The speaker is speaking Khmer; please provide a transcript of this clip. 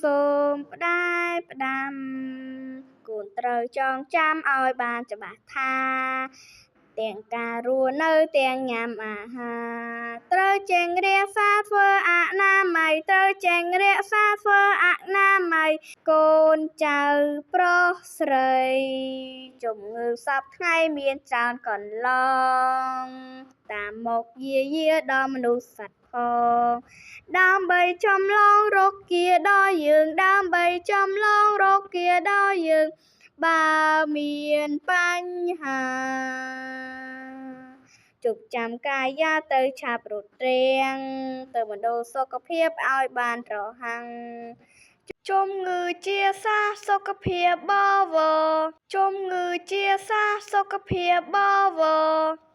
សូមផ្ដាយផ្ដាំគូនត្រូវចងចាំឲ្យបានច្បាស់ថាទាំងការរស់នៅទាំងញ៉ាំអាហារត្រូវចេញរក្សាធ្វើអនាម័យត្រូវចេញរក្សាធ្វើអនាម័យកូនចៅប្រុសស្រីជំងឺសពថ្ងៃមានច្រើនកន្លងតាមមកយាដល់មនុស្សសត្វផងដើម្បីចម្លងរោគាដល់យើងដើម្បីចម្លងរោគាដល់យើងបើមានបញ្ហាជប់ចាំកាយាទៅឆាប់រត់រាំងទៅមណ្ឌលសុខភាពឲ្យបានរហ័ងជំងឺជាសាសុខភាពបវរជំងឺជាសាសុខភាពបវរ